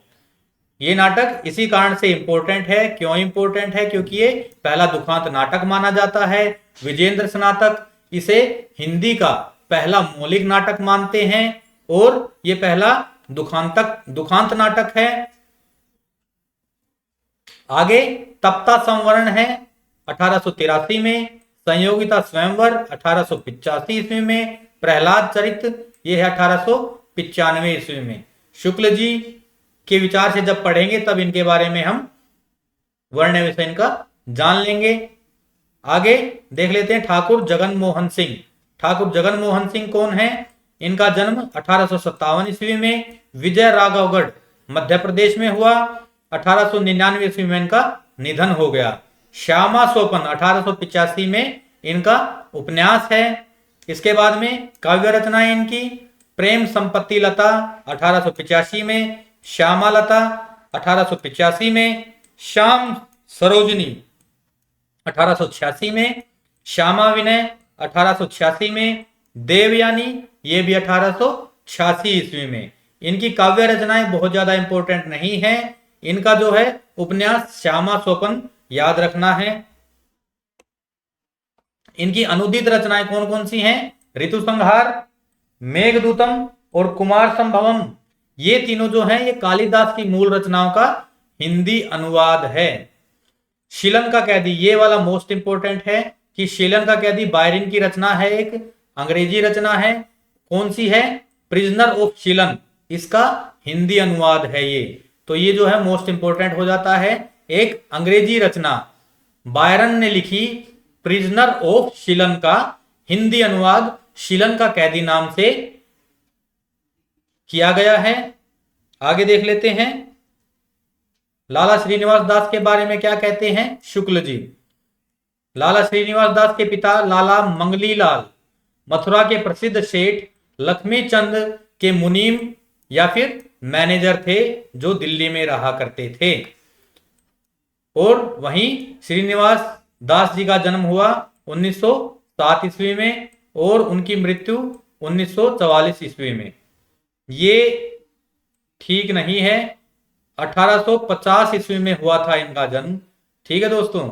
ये नाटक इसी कारण से इंपॉर्टेंट है। क्यों इंपॉर्टेंट है, क्योंकि ये पहला दुखांत नाटक माना जाता है। विजेंद्र स्नातक इसे हिंदी का पहला मौलिक नाटक मानते हैं, और ये पहला दुखांत नाटक है। आगे तप्ता संवरण है 1883 में, संयोगिता स्वयंवर 1885 ईस्वी में, प्रहलाद चरित ये है 1895 ईस्वी में। शुक्ल जी के विचार से जब पढ़ेंगे तब इनके बारे में हम वर्ण विषय इनका जान लेंगे। आगे देख लेते हैं ठाकुर जगन मोहन सिंह। ठाकुर जगन मोहन सिंह कौन है? इनका जन्म 1857 ईस्वी में विजय राघवगढ़ मध्य प्रदेश में हुआ। 1899 ईस्वी में इनका निधन हो गया। श्यामा स्वपन 1885 में इनका उपन्यास है। इसके बाद में काव्य रचनाएं इनकी प्रेम संपत्ति लता 1885 में, श्यामा लता 1885 में, श्याम सरोजनी 1886 में, श्यामा विनय 1886 में, देवयानी ये भी 1886 ईस्वी में। इनकी काव्य रचनाएं बहुत ज्यादा इंपॉर्टेंट नहीं है। इनका जो है उपन्यास श्यामा स्वपन याद रखना है। इनकी अनुदित रचनाएं कौन कौन सी हैं? ऋतु संहार, मेघदूतम और कुमार संभवम, ये तीनों जो हैं ये कालिदास की मूल रचनाओं का हिंदी अनुवाद है। शीलन का कैदी ये वाला मोस्ट इंपोर्टेंट है कि शीलन का कैदी बायरन की रचना है, एक अंग्रेजी रचना है। कौन सी है? प्रिजनर ऑफ शीलन, इसका हिंदी अनुवाद है ये। तो ये जो है मोस्ट इंपोर्टेंट हो जाता है। एक अंग्रेजी रचना बायरन ने लिखी, प्रिजनर ऑफ शीलन का हिंदी अनुवाद शीलन का कैदी नाम से किया गया है। आगे देख लेते हैं लाला श्रीनिवास दास के बारे में क्या कहते हैं शुक्ल जी। लाला श्रीनिवास दास के पिता लाला मंगलीलाल मथुरा के प्रसिद्ध सेठ लक्ष्मी चंद के मुनीम या फिर मैनेजर थे जो दिल्ली में रहा करते थे। और वहीं श्रीनिवास दास जी का जन्म हुआ 1907 ईस्वी में और उनकी मृत्यु 1944 ईस्वी में। ये ठीक नहीं है, 1850 ईस्वी में हुआ था इनका जन्म। ठीक है दोस्तों,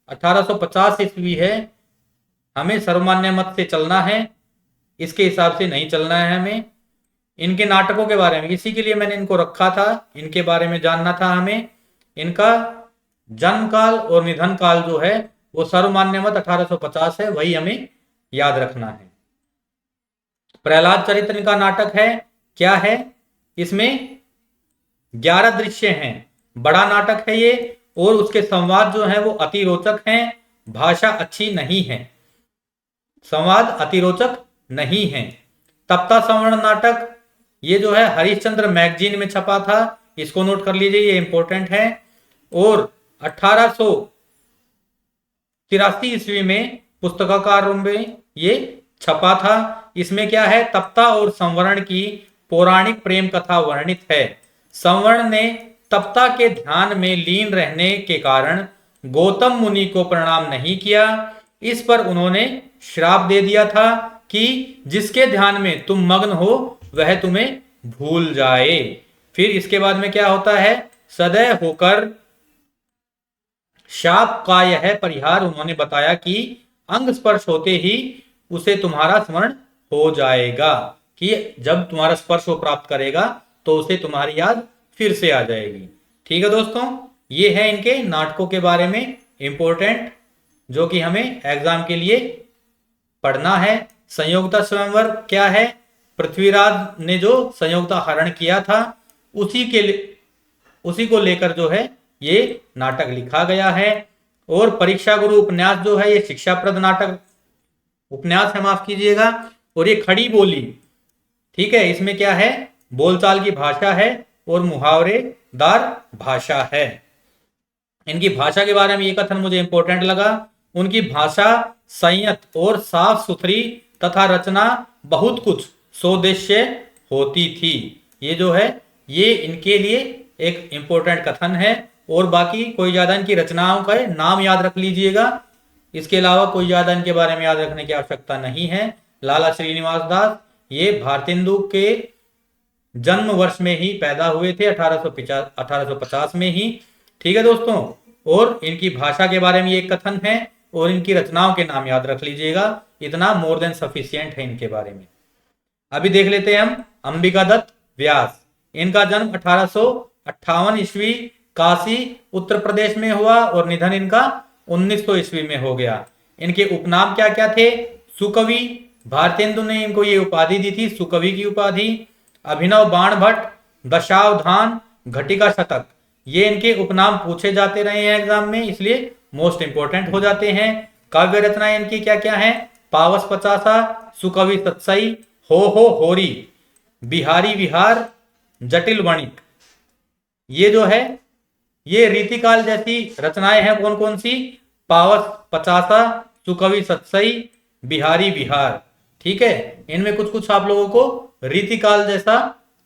1850 ईस्वी है, हमें सर्वमान्य मत से चलना है, इसके हिसाब से नहीं चलना है हमें। इनके नाटकों के बारे में, इसी के लिए मैंने इनको रखा था, इनके बारे में जानना था हमें। इनका जन्म काल और निधन काल जो है वो सर्वमान्य मत 1850 है, वही हमें याद रखना है। प्रहलाद चरित्र इनका नाटक है, क्या है? इसमें 11 दृश्य हैं, बड़ा नाटक है ये, और उसके संवाद जो है वो अति रोचक हैं। भाषा अच्छी नहीं है, संवाद अति रोचक नहीं है। तप्ता संवर्ण नाटक ये जो है हरिश्चंद्र मैगजीन में छपा था, इसको नोट कर लीजिए, ये इंपॉर्टेंट है। और 1883 ईस्वी में पुस्तकाकार में ये छपा था। इसमें क्या है? तप्ता और संवरण की पौराणिक प्रेम कथा वर्णित है। संवरण ने तप्ता के ध्यान में लीन रहने के कारण गौतम मुनि को प्रणाम नहीं किया। इस पर उन्होंने श्राप दे दिया था कि जिसके ध्यान में तुम मग्न हो वह तुम्हें भूल जाए। फिर इसके बाद में क्या होता है? सदैव होकर शाप का यह परिहार उन्होंने बताया कि अंग स्पर्श होते ही उसे तुम्हारा स्मरण हो जाएगा, कि जब तुम्हारा स्पर्श वो प्राप्त करेगा तो उसे तुम्हारी याद फिर से आ जाएगी। ठीक है दोस्तों, ये है इनके नाटकों के बारे में इंपॉर्टेंट, जो कि हमें एग्जाम के लिए पढ़ना है। संयोगिता स्वयंवर क्या है? पृथ्वीराज ने जो संयोगिता हरण किया था उसी को लेकर जो है ये नाटक लिखा गया है। और परीक्षा गुरु उपन्यास जो है ये शिक्षाप्रद नाटक उपन्यास है, माफ कीजिएगा। और ये खड़ी बोली, ठीक है, इसमें क्या है? बोलचाल की भाषा है और मुहावरेदार भाषा है। इनकी भाषा के बारे में ये कथन मुझे इंपॉर्टेंट लगा, उनकी भाषा संयत और साफ सुथरी तथा रचना बहुत कुछ सोदेश्य होती थी। ये जो है ये इनके लिए एक इंपॉर्टेंट कथन है। और बाकी कोई ज्यादा इनकी रचनाओं का नाम याद रख लीजिएगा, इसके अलावा कोई ज्यादा इनके बारे में याद रखने की आवश्यकता नहीं है। लाला श्रीनिवास दास ये भारतेंदु के जन्म वर्ष में ही पैदा हुए थे, 1850 में ही। ठीक है दोस्तों, और इनकी भाषा के बारे में एक कथन है और इनकी रचनाओं के नाम याद रख लीजिएगा, इतना मोर देन सफिशिएंट है इनके बारे में। अभी देख लेते हैं हम अंबिका दत्त व्यास। इनका जन्म 1858 ईस्वी काशी उत्तर प्रदेश में हुआ और निधन इनका 1900 ईस्वी में हो गया। इनके उपनाम क्या क्या थे? सुकवि, भारतेंदु ने इनको ये उपाधि दी थी, सुकवि की उपाधि। अभिनव बाण भट्ट, दशावधान, घटिका शतक, ये इनके उपनाम पूछे जाते रहे हैं एग्जाम में, इसलिए मोस्ट इंपोर्टेंट हो जाते हैं। काव्य रचनाएं इनकी क्या क्या है? पावस पचासा, सुकवि सत्सई, हो होरी, बिहारी विहार, जटिल वणिक। ये जो है ये रीतिकाल जैसी रचनाएं हैं। कौन कौन सी? पावस पचासा, सुकवि सत्सई, बिहारी विहार। ठीक है, इनमें कुछ कुछ आप लोगों को रीतिकाल जैसा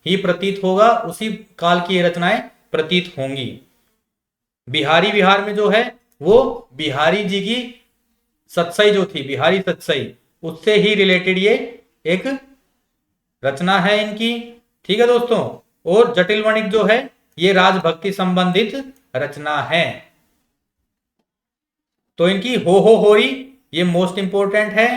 ही प्रतीत होगा, उसी काल की ये रचनाएं प्रतीत होंगी। बिहारी विहार में जो है वो बिहारी जी की सत्सई जो थी, बिहारी सत्सई, उससे ही रिलेटेड ये एक रचना है इनकी। ठीक है दोस्तों, और जटिल वणिक जो है ये राजभक्ति संबंधित रचना है। तो इनकी हो होरी ये मोस्ट इंपोर्टेंट है।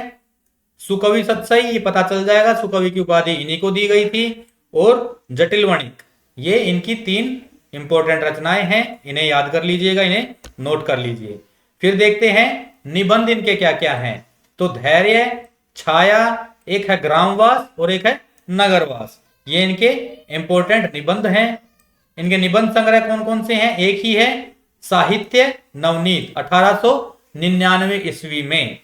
सुकवि सत्सई ये पता चल जाएगा, सुकवि की उपाधि इन्हीं को दी गई थी। और जटिल वणिक ये इनकी 3 इंपोर्टेंट रचनाएं हैं, इन्हें याद कर लीजिएगा, इन्हें नोट कर लीजिए। फिर देखते हैं निबंध इनके क्या क्या हैं। तो धैर्य, छाया, एक है ग्रामवास और एक है नगरवास, ये इनके इंपोर्टेंट निबंध हैं। इनके निबंध संग्रह कौन कौन से हैं? एक ही है, साहित्य नवनीत 1899 ईस्वी में।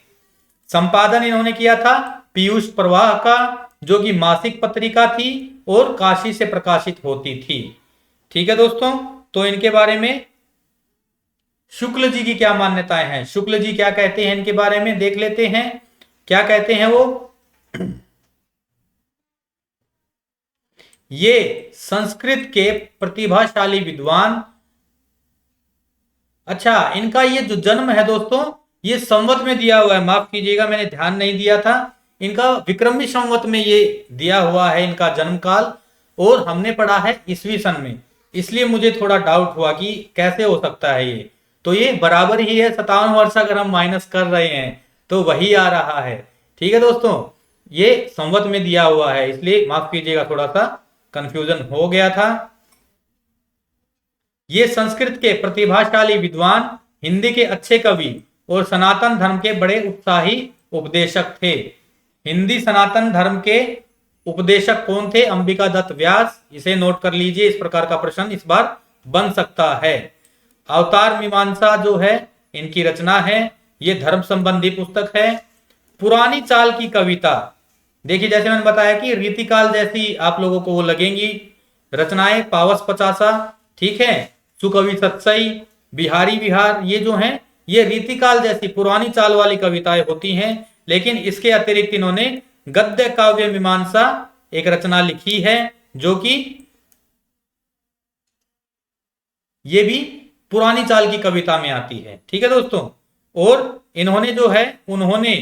संपादन इन्होंने किया था पीयूष प्रवाह का, जो कि मासिक पत्रिका थी और काशी से प्रकाशित होती थी। ठीक है दोस्तों, तो इनके बारे में शुक्ल जी की क्या मान्यताएं हैं, शुक्ल जी क्या कहते हैं इनके बारे में देख लेते हैं। क्या कहते हैं वो? ये संस्कृत के प्रतिभाशाली विद्वान। अच्छा, इनका ये जो जन्म है दोस्तों ये संवत में दिया हुआ है, माफ कीजिएगा मैंने ध्यान नहीं दिया था। इनका विक्रमी संवत में ये दिया हुआ है इनका जन्म काल, और हमने पढ़ा है ईस्वी सन में, इसलिए मुझे थोड़ा डाउट हुआ कि कैसे हो सकता है ये। तो ये बराबर ही है, 57 वर्ष अगर हम माइनस कर रहे हैं तो वही आ रहा है। ठीक है दोस्तों, ये संवत में दिया हुआ है, इसलिए माफ कीजिएगा थोड़ा सा कंफ्यूजन हो गया था। ये संस्कृत के प्रतिभाशाली विद्वान, हिंदी के अच्छे कवि और सनातन धर्म के बड़े उत्साही उपदेशक थे। हिंदी सनातन धर्म के उपदेशक कौन थे? अंबिका दत्त व्यास। इसे नोट कर लीजिए, इस प्रकार का प्रश्न इस बार बन सकता है। अवतार मीमांसा जो है इनकी रचना है, ये धर्म संबंधी पुस्तक है। पुरानी चाल की कविता, देखिए जैसे मैंने बताया कि रीतिकाल जैसी आप लोगों को वो लगेंगी रचनाएं। पावस पचासा, ठीक है, सुकवि सत्सई, बिहारी विहार, ये जो हैं ये रीतिकाल जैसी पुरानी चाल वाली कविताएं होती हैं। लेकिन इसके अतिरिक्त इन्होंने गद्य काव्य मीमांसा एक रचना लिखी है, जो कि ये भी पुरानी चाल की कविता में आती है। ठीक है दोस्तों, और इन्होंने जो है उन्होंने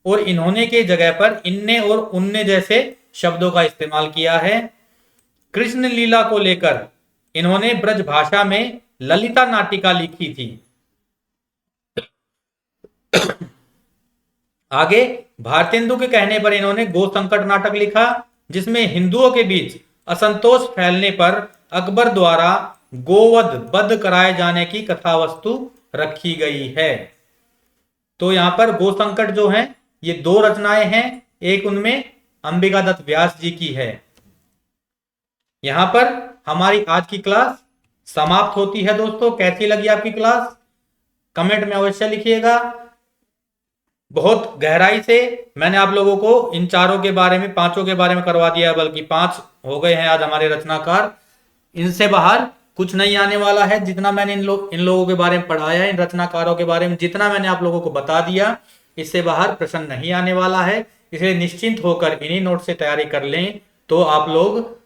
और इन्होंने के जगह पर इनने और उनने जैसे शब्दों का इस्तेमाल किया है। कृष्ण लीला को लेकर इन्होंने ब्रज भाषा में ललिता नाटिका लिखी थी। आगे भारतेंदु के कहने पर इन्होंने गो संकट नाटक लिखा, जिसमें हिंदुओं के बीच असंतोष फैलने पर अकबर द्वारा गोवध वध कराए जाने की कथा वस्तु रखी गई है। तो यहां पर गो संकट जो है ये 2 रचनाएं हैं, एक उनमें अंबिका दत्त व्यास जी की है। यहां पर हमारी आज की क्लास समाप्त होती है दोस्तों। कैसी लगी आपकी क्लास? कमेंट में अवश्य लिखिएगा। बहुत गहराई से मैंने आप लोगों को इन चारों के बारे में, 5 के बारे में करवा दिया, बल्कि 5 हो गए हैं आज हमारे रचनाकार। इनसे बाहर कुछ नहीं आने वाला है। जितना मैंने इन लोगों के बारे में पढ़ाया, इन रचनाकारों के बारे में जितना मैंने आप लोगों को बता दिया, इससे बाहर प्रश्न नहीं आने वाला है। इसलिए निश्चिंत होकर इन्हीं नोट से तैयारी कर लें, तो आप लोग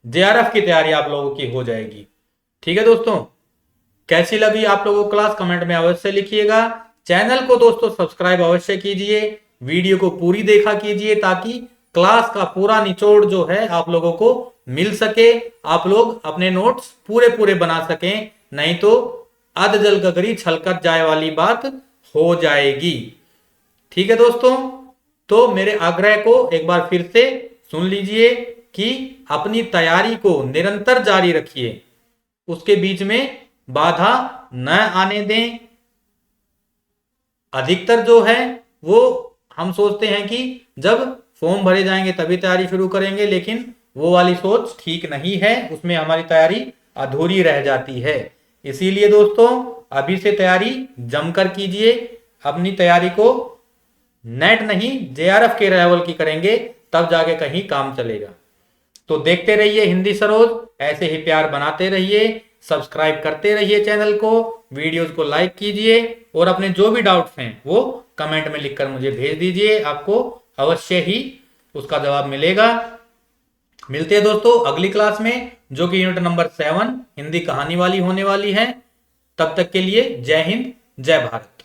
जेआरएफ की तैयारी आप लोगों की हो जाएगी। ठीक है दोस्तों, कैसी लगी आप लोगों को क्लास कमेंट में अवश्य लिखिएगा। चैनल को दोस्तों सब्सक्राइब अवश्य कीजिए, वीडियो को पूरी देखा कीजिए, ताकि क्लास का पूरा निचोड़ जो है आप लोगों को मिल सके, आप लोग अपने नोट्स पूरे पूरे बना सकें। नहीं तो अध जल गगरी छलकत जाए वाली बात हो जाएगी। ठीक है दोस्तों, तो मेरे आग्रह को एक बार फिर से सुन लीजिए कि अपनी तैयारी को निरंतर जारी रखिए, उसके बीच में बाधा न आने दें। अधिकतर जो है वो हम सोचते हैं कि जब फॉर्म भरे जाएंगे तभी तैयारी शुरू करेंगे, लेकिन वो वाली सोच ठीक नहीं है, उसमें हमारी तैयारी अधूरी रह जाती है। इसीलिए दोस्तों अभी से तैयारी जमकर कीजिए। अपनी तैयारी को नेट नहीं जेआरएफ के लेवल की करेंगे तब जाके कहीं काम चलेगा। तो देखते रहिए हिंदी सरोज, ऐसे ही प्यार बनाते रहिए, सब्सक्राइब करते रहिए चैनल को, वीडियोस को लाइक कीजिए और अपने जो भी डाउट्स हैं वो कमेंट में लिखकर मुझे भेज दीजिए, आपको अवश्य ही उसका जवाब मिलेगा। मिलते हैं दोस्तों अगली क्लास में, जो कि यूनिट नंबर 7 हिंदी कहानी वाली होने वाली है। तब तक के लिए जय हिंद, जय भारत।